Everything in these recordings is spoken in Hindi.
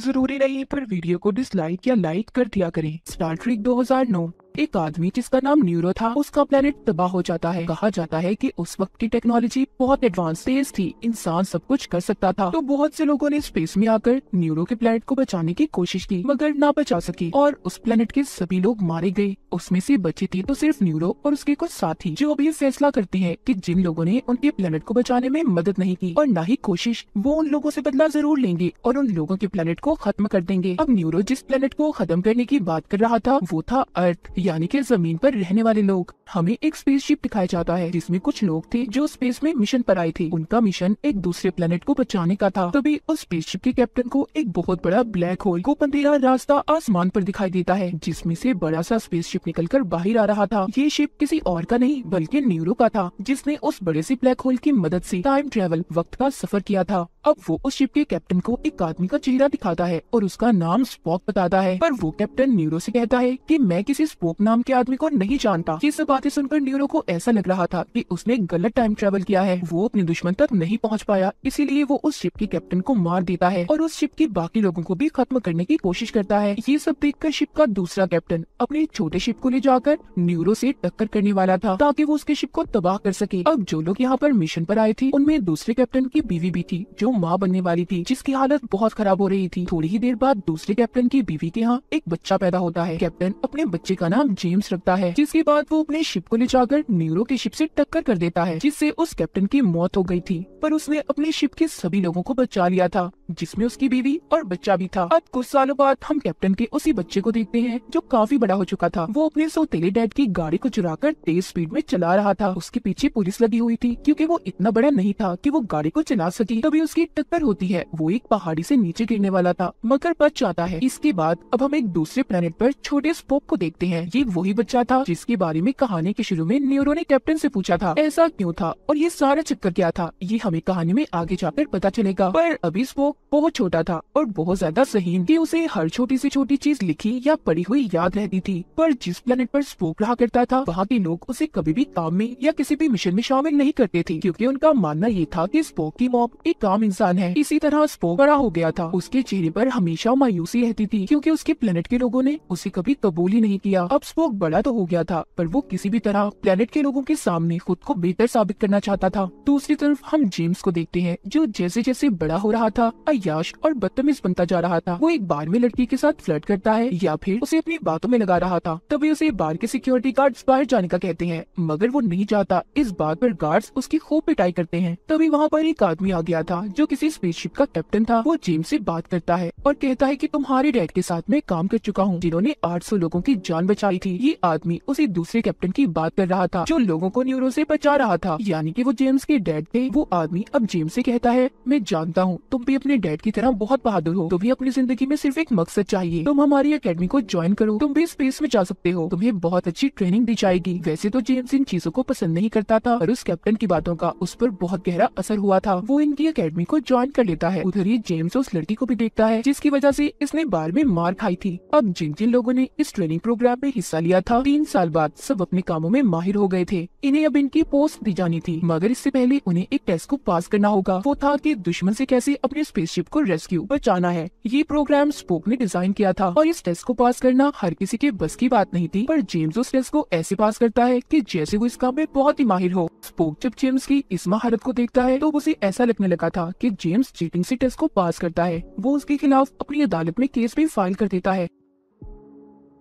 जरूरी नहीं पर वीडियो को डिसलाइक या लाइक कर दिया करें। Star Trek 2009। एक आदमी जिसका नाम न्यूरो था, उसका प्लेनेट तबाह हो जाता है। कहा जाता है कि उस वक्त की टेक्नोलॉजी बहुत एडवांस तेज थी, इंसान सब कुछ कर सकता था। तो बहुत से लोगों ने स्पेस में आकर न्यूरो के प्लेनेट को बचाने की कोशिश की, मगर ना बचा सकी और उस प्लेनेट के सभी लोग मारे गए। उसमें से बचे थे तो सिर्फ न्यूरो और उसके कुछ साथी, जो अभी फैसला करते हैं कि जिन लोगों ने उनके प्लेनेट को बचाने में मदद नहीं की और ना ही कोशिश, वो उन लोगों से बदला जरूर लेंगे और उन लोगों के प्लेनेट को खत्म कर देंगे। अब न्यूरो जिस प्लेनेट को खत्म करने की बात कर रहा था वो था अर्थ, यानी कि जमीन पर रहने वाले लोग। हमें एक स्पेसशिप दिखाया जाता है जिसमें कुछ लोग थे जो स्पेस में मिशन पर आए थे। उनका मिशन एक दूसरे प्लेनेट को बचाने का था। तभी उस स्पेसशिप के कैप्टन को एक बहुत बड़ा ब्लैक होल को अंधेरा रास्ता आसमान पर दिखाई देता है, जिसमें से बड़ा सा स्पेसशिप निकलकर बाहर आ रहा था। ये शिप किसी और का नहीं बल्कि न्यूरो का था, जिसने उस बड़े से ब्लैक होल की मदद से टाइम ट्रेवल वक्त का सफर किया था। अब वो उस शिप के कैप्टन को एक आदमी का चेहरा दिखाता है और उसका नाम स्पॉक बताता है, पर वो कैप्टन न्यूरो से कहता है कि मैं किसी स्पॉक नाम के आदमी को नहीं जानता। ये सब बातें सुनकर न्यूरो को ऐसा लग रहा था कि उसने गलत टाइम ट्रेवल किया है, वो अपने दुश्मन तक नहीं पहुंच पाया, इसीलिए वो उस शिप के कैप्टन को मार देता है और उस शिप के बाकी लोगों को भी खत्म करने की कोशिश करता है। ये सब देखकर शिप का दूसरा कैप्टन अपने छोटे शिप को ले जाकर न्यूरो से टक्कर करने वाला था ताकि वो उसके शिप को तबाह कर सके। अब जो लोग यहाँ पर मिशन पर आए थे उनमें दूसरे कैप्टन की बीवी भी थी जो माँ बनने वाली थी, जिसकी हालत बहुत खराब हो रही थी। थोड़ी ही देर बाद दूसरे कैप्टन की बीवी के यहाँ एक बच्चा पैदा होता है। कैप्टन अपने बच्चे का नाम जेम्स रखता है, जिसके बाद वो अपने शिप को ले जाकर न्यूरो के शिप से टक्कर कर देता है, जिससे उस कैप्टन की मौत हो गई थी। पर उसने अपने शिप के सभी लोगों को बचा लिया था, जिसमें उसकी बीवी और बच्चा भी था। अब कुछ सालों बाद हम कैप्टन के उसी बच्चे को देखते हैं जो काफी बड़ा हो चुका था। वो अपने सौतेले डैड की गाड़ी को चुराकर तेज स्पीड में चला रहा था। उसके पीछे पुलिस लगी हुई थी क्योंकि वो इतना बड़ा नहीं था कि वो गाड़ी को चला सके। तभी उसकी टक्कर होती है। वो एक पहाड़ी से नीचे गिरने वाला था मगर बच जाता है। इसके बाद अब हम एक दूसरे प्लेनेट पर छोटे स्पोक को देखते हैं। ये वही बच्चा था जिसके बारे में कहानी के शुरू में न्यूरो ने कैप्टन से पूछा था ऐसा क्यों था और ये सारा चक्कर क्या था, ये हमें कहानी में आगे जाकर पता चलेगा। पर अभी स्पोक बहुत छोटा था और बहुत ज्यादा ज़हीन कि उसे हर छोटी से छोटी चीज लिखी या पढ़ी हुई याद रहती थी। पर जिस प्लेनेट पर स्पोक रहा करता था वहाँ के लोग उसे कभी भी काम में या किसी भी मिशन में शामिल नहीं करते थे, क्योंकि उनका मानना ये था कि स्पोक की मॉम एक आम इंसान है। इसी तरह स्पोक बड़ा हो गया था। उसके चेहरे पर हमेशा मायूसी रहती थी क्योंकि उसके प्लेनेट के लोगों ने उसे कभी कबूल ही नहीं किया। अब स्पोक बड़ा तो हो गया था पर वो किसी भी तरह प्लेनेट के लोगों के सामने खुद को बेहतर साबित करना चाहता था। दूसरी तरफ हम जेम्स को देखते हैं जो जैसे जैसे बड़ा हो रहा था अय्याश और बदतमीज बनता जा रहा था। वो एक बार में लड़की के साथ फ्लर्ट करता है या फिर उसे अपनी बातों में लगा रहा था। तभी उसे बार के सिक्योरिटी गार्ड्स बाहर जाने का कहते हैं मगर वो नहीं जाता। इस बात पर गार्ड्स उसकी खूब पिटाई करते हैं। तभी वहाँ पर एक आदमी आ गया था जो किसी स्पेसशिप का कैप्टन था। वो जेम्स से बात करता है और कहता है कि तुम्हारे डैड के साथ मैं काम कर चुका हूँ जिन्होंने 800 लोगों की जान बचाई थी। ये आदमी उसी दूसरे कैप्टन की बात कर रहा था जो लोगों को न्यूरो से बचा रहा था, यानी कि वो जेम्स के डैड थे। वो आदमी अब जेम्स से कहता है मैं जानता हूँ तुम भी अपने डैड की तरह बहुत बहादुर हो, तुम्हें अपनी जिंदगी में सिर्फ एक मकसद चाहिए, तुम हमारी एकेडमी को ज्वाइन करो, तुम भी स्पेस में जा सकते हो, तुम्हें बहुत अच्छी ट्रेनिंग दी जाएगी। वैसे तो जेम्स इन चीजों को पसंद नहीं करता था पर उस कैप्टन की बातों का उस पर बहुत गहरा असर हुआ था। वो इनकी एकेडमी को ज्वाइन कर लेता है। उधर ही जेम्स उस लड़की को भी देखता है जिसकी वजह से इसने बार में मार खाई थी। अब जिन जिन लोगों ने इस ट्रेनिंग प्रोग्राम में हिस्सा लिया था 3 साल बाद सब अपने कामों में माहिर हो गए थे। इन्हें अब इनकी पोस्ट दी जानी थी मगर इससे पहले उन्हें एक टेस्ट को पास करना होगा। वो था कि दुश्मन से कैसे अपने स्पेसशिप को रेस्क्यू बचाना है। ये प्रोग्राम स्पोक ने डिजाइन किया था और इस टेस्ट को पास करना हर किसी के बस की बात नहीं थी। पर जेम्स उस टेस्ट को ऐसे पास करता है कि जैसे वो इस काम में बहुत ही माहिर हो। स्पोक जब जेम्स की इस महारत को देखता है तो उसे ऐसा लगने लगा था कि जेम्स चीटिंग से टेस्ट को पास करता है। वो उसके खिलाफ अपनी अदालत में केस भी फाइल कर देता है।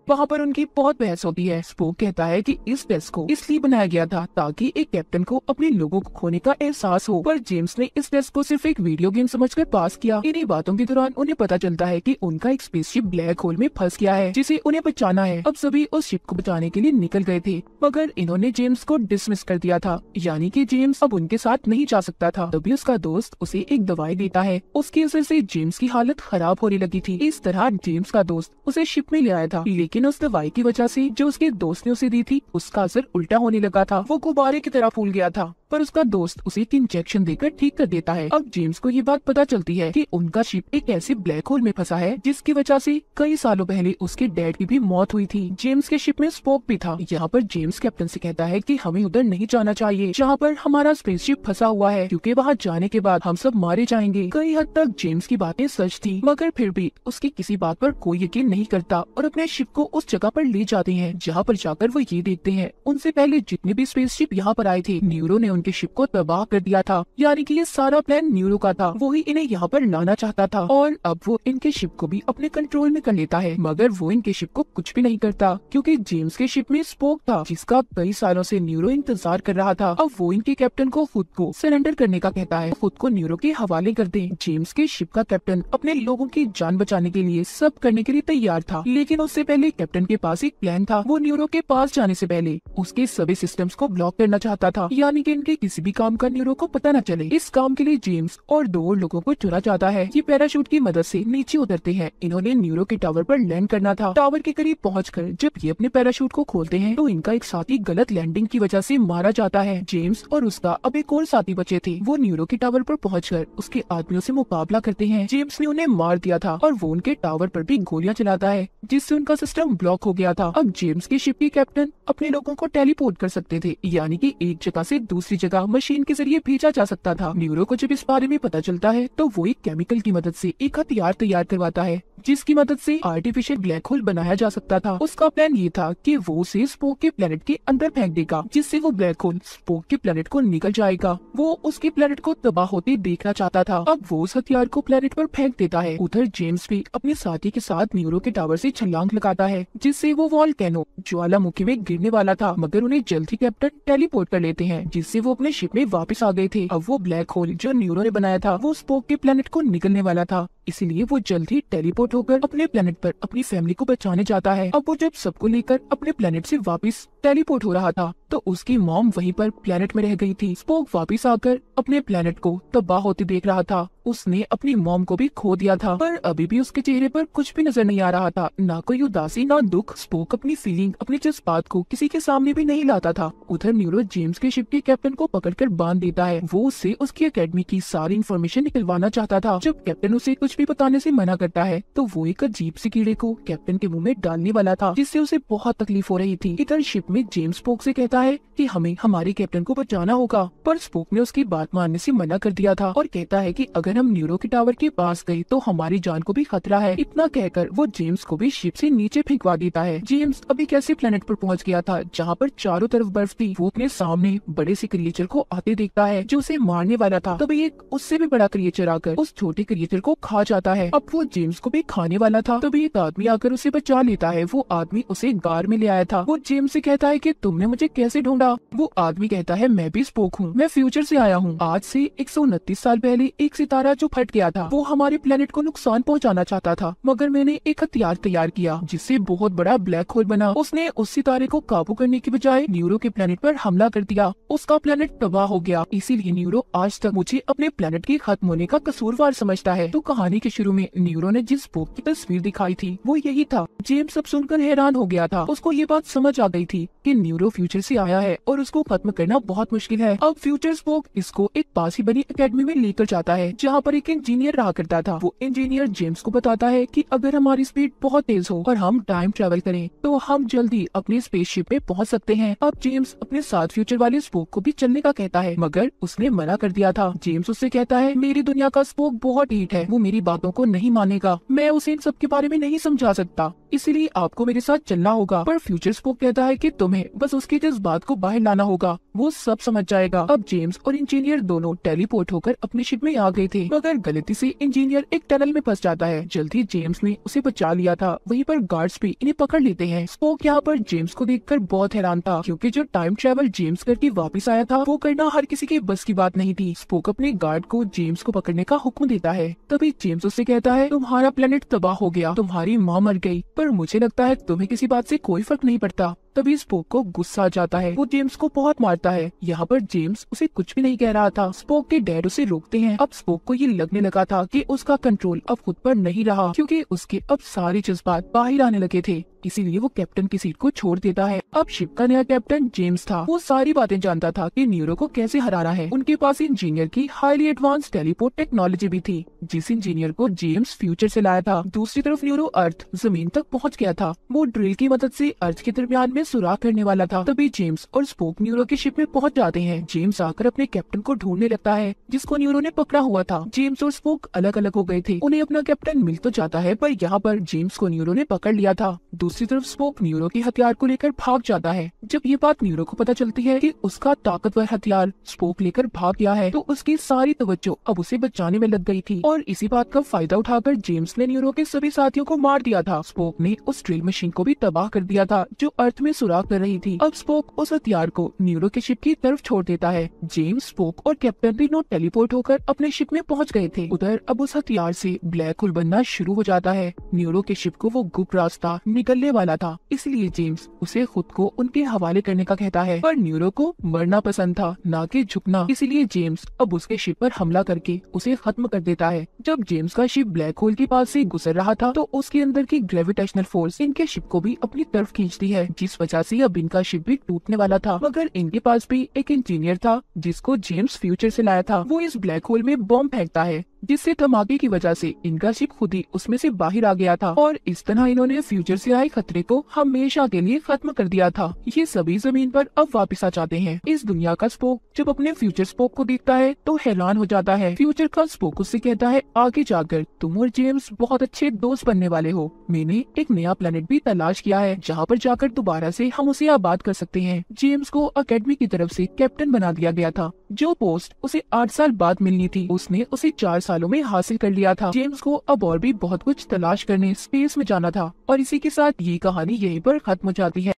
वहाँ पर उनकी बहुत बहस होती है। स्पोक कहता है कि इस टेस्ट को इसलिए बनाया गया था ताकि एक कैप्टन को अपने लोगों को खोने का एहसास हो, पर जेम्स ने इस टेस्ट को सिर्फ एक वीडियो गेम समझकर पास किया। इन्हीं बातों के दौरान उन्हें पता चलता है कि उनका एक स्पेसशिप ब्लैक होल में फंस गया है जिसे उन्हें बचाना है। अब सभी उस शिप को बचाने के लिए निकल गए थे मगर इन्होंने जेम्स को डिसमिस कर दिया था, यानी कि जेम्स अब उनके साथ नहीं जा सकता था। तभी उसका दोस्त उसे एक दवाई देता है। उसकी असर से जेम्स की हालत खराब होने लगी थी। इस तरह जेम्स का दोस्त उसे शिप में ले आया था, लेकिन उस दवाई की वजह से जो उसके दोस्त ने उसे दी थी उसका असर उल्टा होने लगा था। वो गुब्बारे की तरह फूल गया था। पर उसका दोस्त उसे एक इंजेक्शन देकर ठीक कर देता है। अब जेम्स को ये बात पता चलती है कि उनका शिप एक ऐसे ब्लैक होल में फंसा है जिसकी वजह से कई सालों पहले उसके डैड की भी मौत हुई थी। जेम्स के शिप में स्पोक भी था। यहाँ पर जेम्स कैप्टन से कहता है कि हमें उधर नहीं जाना चाहिए जहाँ पर हमारा स्पेसशिप फंसा हुआ है, क्योंकि वहाँ जाने के बाद हम सब मारे जाएंगे। कई हद तक जेम्स की बातें सच थी, मगर फिर भी उसकी किसी बात पर कोई यकीन नहीं करता और अपने शिप को उस जगह पर ले जाते हैं जहाँ पर जाकर वो ये देखते हैं उनसे पहले जितने भी स्पेसशिप यहाँ पर आए थे न्यूरो ने उनके शिप को तबाह कर दिया था। यानी कि ये सारा प्लान न्यूरो का था, वो ही इन्हें यहाँ पर लाना चाहता था और अब वो इनके शिप को भी अपने कंट्रोल में कर लेता है। मगर वो इनके शिप को कुछ भी नहीं करता क्योंकि जेम्स के शिप में स्पोक था जिसका कई सालों से न्यूरो इंतजार कर रहा था। अब वो इनके कैप्टन को खुद को सरेंडर करने का कहता है, खुद को न्यूरो के हवाले कर दे। जेम्स के शिप का कैप्टन अपने लोगों की जान बचाने के लिए सब करने के लिए तैयार था, लेकिन उससे पहले कैप्टन के पास एक प्लान था। वो न्यूरो के पास जाने से पहले उसके सभी सिस्टम्स को ब्लॉक करना चाहता था, यानी कि इनके किसी भी काम का न्यूरो को पता न चले। इस काम के लिए जेम्स और 2 और लोगों को चुना जाता है। ये पैराशूट की मदद से नीचे उतरते हैं। इन्होंने न्यूरो के टावर पर लैंड करना था। टावर के करीब पहुंचकर जब ये अपने पैराशूट को खोलते हैं तो इनका एक साथी गलत लैंडिंग की वजह से मारा जाता है। जेम्स और उसका अब एक और साथी बचे थे। वो न्यूरो के टावर पर पहुंचकर उसके आदमियों से मुकाबला करते हैं। जेम्स ने उन्हें मार दिया था और वो उनके टावर पर भी गोलियां चलाता है जिससे उनका सिस्टम ब्लॉक हो गया था। अब जेम्स के शिप के कैप्टन अपने लोगों को टेलीपोर्ट कर सकते थे, यानी कि एक जगह से दूसरी जगह मशीन के जरिए भेजा जा सकता था। न्यूरो को जब इस बारे में पता चलता है तो वो एक केमिकल की मदद से एक हथियार तैयार करवाता है जिसकी मदद से आर्टिफिशियल ब्लैक होल बनाया जा सकता था। उसका प्लान ये था कि वो उसे स्पोक के प्लेनेट के अंदर फेंक देगा जिससे वो ब्लैक होल स्पोक के प्लेनेट को निकल जाएगा। वो उसके प्लेनेट को तबाह होते देखना चाहता था। अब वो उस हथियार को प्लेनेट पर फेंक देता है। उधर जेम्स भी अपने साथी के साथ न्यूरो के टावर से छलांग लगाता है जिससे वो वॉल्केनो ज्वालामुखी में गिरने वाला था, मगर उन्हें जल्द ही कैप्टन टेलीपोर्ट कर लेते हैं जिससे वो अपने शिप में वापस आ गए थे। अब वो ब्लैक होल जो न्यूरो ने बनाया था वो स्पोक के प्लेनेट को निकलने वाला था, इसीलिए वो जल्द ही टेलीपोर्ट होकर अपने प्लेनेट पर अपनी फैमिली को बचाने जाता है। अब वो जब सबको लेकर अपने प्लेनेट से वापस टेलीपोर्ट हो रहा था तो उसकी मॉम वहीं पर प्लेनेट में रह गई थी। स्पोक वापस आकर अपने प्लेनेट को तबाह होते देख रहा था। उसने अपनी मॉम को भी खो दिया था, पर अभी भी उसके चेहरे पर कुछ भी नजर नहीं आ रहा था, ना कोई उदासी ना दुख। स्पोक अपनी फीलिंग अपने जज्बात को किसी के सामने भी नहीं लाता था। उधर न्यूरो जेम्स के शिप के कैप्टन को पकड़कर बांध देता है। वो उससे उसकी एकेडमी की सारी इंफॉर्मेशन निकलवाना चाहता था। जब कैप्टन उसे कुछ भी बताने से मना करता है तो वो एक अजीब सी कीड़े को कैप्टन के मुंह में डालने वाला था जिससे उसे बहुत तकलीफ हो रही थी। इधर शिप में जेम्स स्पोक से कहता है कि हमें हमारे कैप्टन को बचाना होगा, पर स्पोक ने उसकी बात मानने से मना कर दिया था और कहता है कि अगर हम न्यूरो के टावर के पास गए तो हमारी जान को भी खतरा है। इतना कहकर वो जेम्स को भी शिप से नीचे फेंकवा देता है। जेम्स अभी कैसे प्लेनेट पर पहुंच गया था जहाँ पर चारों तरफ बर्फ थी। वो अपने सामने बड़े से क्रिएचर को आते देखता है जो उसे मारने वाला था। तभी एक उससे भी बड़ा क्रिएचर आकर उस छोटे क्रिएचर को खा जाता है। अब वो जेम्स को भी खाने वाला था, तभी एक आदमी आकर उसे बचा लेता है। वो आदमी उसे गार में ले आया था। वो जेम्स से कहता है कि तुमने मुझे कैसे ढूंढा? वो आदमी कहता है मैं भी स्पोक हूँ, मैं फ्यूचर से आया हूँ। आज से 129 साल पहले एक सितारा जो फट गया था वो हमारे प्लेनेट को नुकसान पहुँचाना चाहता था, मगर मैंने एक हथियार तैयार किया जिससे बहुत बड़ा ब्लैक होल बना। उसने उस सितारे को काबू करने की बजाय न्यूरो के प्लेनेट पर हमला कर दिया। उसका प्लेनेट तबाह हो गया। इसीलिए न्यूरो आज तक मुझे अपने प्लेनेट के खत्म होने का कसूरवार समझता है। तो कहानी के शुरू में न्यूरो ने जिस स्पोक की तस्वीर दिखाई थी वो यही था। जेम्स सब सुनकर हैरान हो गया था। उसको ये बात समझ आ गई थी कि न्यूरो फ्यूचर से आया है और उसको खत्म करना बहुत मुश्किल है। अब फ्यूचर स्पोक इसको एक पास ही बनी एकेडमी में लेकर जाता है जहाँ पर एक इंजीनियर रहा करता था। वो इंजीनियर जेम्स को बताता है कि अगर हमारी स्पीड बहुत तेज हो और हम टाइम ट्रेवल करें तो हम जल्दी अपनी स्पेसशिप में पहुँच सकते हैं। अब जेम्स अपने साथ फ्यूचर वाले स्पोक को भी चलने का कहता है, मगर उसने मना कर दिया था। जेम्स उससे कहता है मेरी दुनिया का स्पोक बहुत हीट है, वो मेरी बातों को नहीं मानेगा, मैं उसे इन सब के बारे में नहीं समझा सकता, इसीलिए आपको मेरे साथ चलना होगा। पर फ्यूचर स्पोक कहता है कि तुम्हें बस उसके जज्बात को बाहर लाना होगा, वो सब समझ जाएगा। अब जेम्स और इंजीनियर दोनों टेलीपोर्ट होकर अपनी शिप में आ गए थे, मगर गलती से इंजीनियर एक टनल में फंस जाता है। जल्दी जेम्स ने उसे बचा लिया था। वहीं पर गार्ड्स भी इन्हें पकड़ लेते हैं। स्पोक यहाँ पर जेम्स को देखकर बहुत हैरान था, क्योंकि जो टाइम ट्रेवल जेम्स करके वापस आया था वो करना हर किसी के बस की बात नहीं थी। स्पोक अपने गार्ड को जेम्स को पकड़ने का हुक्म देता है। तभी जेम्स उससे कहता है तुम्हारा प्लेनेट तबाह हो गया, तुम्हारी माँ मर गई, पर मुझे लगता है तुम्हें किसी बात से कोई फर्क नहीं पड़ता। तभी स्पोक को गुस्सा आ जाता है। वो जेम्स को बहुत मारता है। यहाँ पर जेम्स उसे कुछ भी नहीं कह रहा था। स्पोक के डैड उसे रोकते हैं। अब स्पोक को ये लगने लगा था कि उसका कंट्रोल अब खुद पर नहीं रहा, क्योंकि उसके अब सारे जज्बात बाहर आने लगे थे। इसीलिए वो कैप्टन की सीट को छोड़ देता है। अब शिप का नया कैप्टन जेम्स था। वो सारी बातें जानता था कि न्यूरो को कैसे हराना है। उनके पास इंजीनियर की हाईली एडवांस टेलीपोर्ट टेक्नोलॉजी भी थी, जिस इंजीनियर को जेम्स फ्यूचर से लाया था। दूसरी तरफ न्यूरो अर्थ जमीन तक पहुंच गया था। वो ड्रिल की मदद से अर्थ के दरमियान में सुराख करने वाला था। तभी जेम्स और स्पोक न्यूरो के शिप में पहुंच जाते हैं। जेम्स आकर अपने कैप्टन को ढूंढने लगता है, जिसको न्यूरो ने पकड़ा हुआ था। जेम्स और स्पोक अलग अलग हो गए थे। उन्हें अपना कैप्टन मिल तो जाता है, पर यहाँ पर जेम्स को न्यूरो ने पकड़ लिया था। दूसरी तरफ स्पोक न्यूरो के हथियार को लेकर भाग जाता है। जब ये बात न्यूरो को पता चलती है कि उसका ताकतवर हथियार स्पोक लेकर भाग गया है, तो उसकी सारी तवज्जो अब उसे बचाने में लग गई थी। और इसी बात का फायदा उठाकर जेम्स ने न्यूरो के सभी साथियों को मार दिया था। स्पोक ने उस ड्रिल मशीन को भी तबाह कर दिया था, जो अर्थ में सुराख कर रही थी। अब स्पोक उस हथियार को न्यूरो के शिप की तरफ छोड़ देता है। जेम्स, स्पोक और कैप्टन तीनों टेलीपोर्ट होकर अपने शिप में पहुंच गए थे। उधर अब उस हथियार से ब्लैक होल बनना शुरू हो जाता है। न्यूरो के शिप को वो गुप्त रास्ता निकलने वाला था, इसलिए जेम्स उसे खुद को उनके हवाले करने का कहता है। पर न्यूरो को मरना पसंद था, ना कि झुकना, इसलिए जेम्स अब उसके शिप पर हमला करके उसे खत्म कर देता है। जब जेम्स का शिप ब्लैक होल के पास से गुजर रहा था, तो उसके अंदर की ग्रेविटेशनल फोर्स इनके शिप को भी अपनी तरफ खींचती है, जिस वजह से अब इनका शिप भी टूटने वाला था। मगर इनके पास भी एक इंजीनियर था, जिसको जेम्स फ्यूचर से लाया था। वो इस ब्लैक होल में बॉम्ब फेंकता है, जिससे धमाके की वजह से इनका शिप खुद ही उसमें से बाहर आ गया था। और इस तरह इन्होंने फ्यूचर से आए खतरे को हमेशा के लिए खत्म कर दिया था। ये सभी जमीन पर अब वापस आ जाते हैं। इस दुनिया का स्पोक जब अपने फ्यूचर स्पोक को देखता है तो हैरान हो जाता है। फ्यूचर का स्पोक उससे कहता है, आगे जाकर तुम और जेम्स बहुत अच्छे दोस्त बनने वाले हो। मैंने एक नया प्लेनेट भी तलाश किया है, जहाँ पर जाकर दोबारा से हम उसे आबाद कर सकते हैं। जेम्स को अकेडमी की तरफ से कैप्टन बना दिया गया था। जो पोस्ट उसे 8 साल बाद मिलनी थी, उसने उसे 4 सालों में हासिल कर लिया था। जेम्स को अब और भी बहुत कुछ तलाश करने स्पेस में जाना था। और इसी के साथ ये कहानी यहीं पर खत्म हो जाती है।